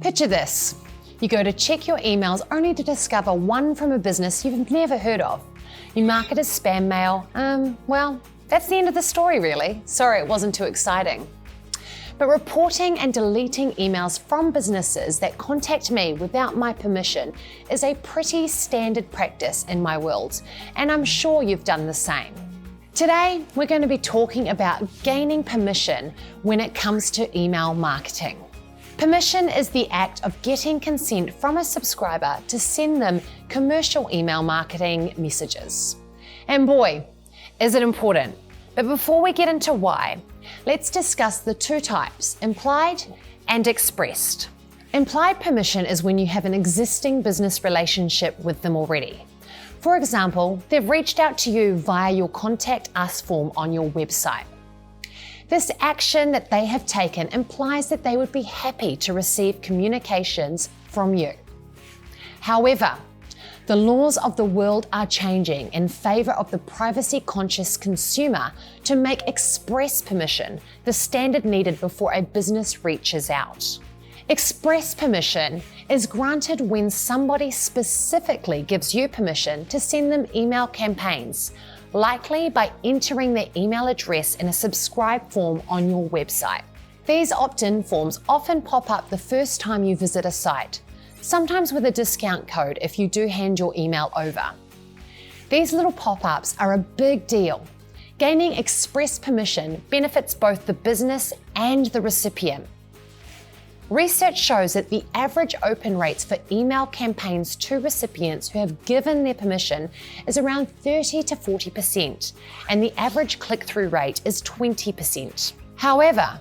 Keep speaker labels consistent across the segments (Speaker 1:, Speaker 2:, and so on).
Speaker 1: Picture this. You go to check your emails only to discover one from a business you've never heard of. You mark it as spam mail. Well, that's the end of the story really. Sorry it wasn't too exciting. But reporting and deleting emails from businesses that contact me without my permission is a pretty standard practice in my world, and I'm sure you've done the same. Today, we're going to be talking about gaining permission when it comes to email marketing. Permission is the act of getting consent from a subscriber to send them commercial email marketing messages. And boy, is it important. But before we get into why, let's discuss the two types, implied and expressed. Implied permission is when you have an existing business relationship with them already. For example, they've reached out to you via your Contact Us form on your website. This action that they have taken implies that they would be happy to receive communications from you. However, the laws of the world are changing in favour of the privacy-conscious consumer to make express permission the standard needed before a business reaches out. Express permission is granted when somebody specifically gives you permission to send them email campaigns, likely by entering their email address in a subscribe form on your website. These opt-in forms often pop up the first time you visit a site, sometimes with a discount code if you do hand your email over. These little pop-ups are a big deal. Gaining express permission benefits both the business and the recipient. Research shows that the average open rates for email campaigns to recipients who have given their permission is around 30 to 40%, and the average click-through rate is 20%. However,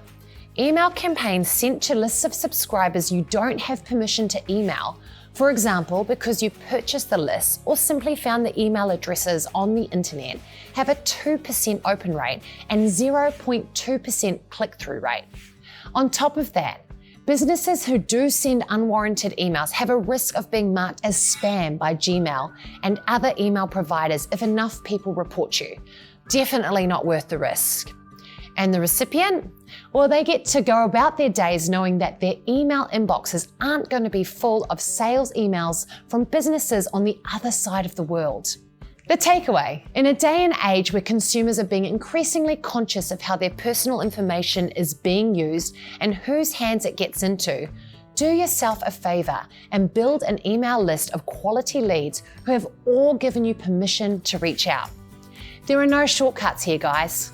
Speaker 1: email campaigns sent to lists of subscribers you don't have permission to email, for example, because you purchased the list or simply found the email addresses on the internet, have a 2% open rate and 0.2% click-through rate. On top of that, businesses who do send unwarranted emails have a risk of being marked as spam by Gmail and other email providers if enough people report you. Definitely not worth the risk. And the recipient? Well, they get to go about their days knowing that their email inboxes aren't going to be full of sales emails from businesses on the other side of the world. The takeaway: in a day and age where consumers are being increasingly conscious of how their personal information is being used and whose hands it gets into, do yourself a favour and build an email list of quality leads who have all given you permission to reach out. There are no shortcuts here, guys.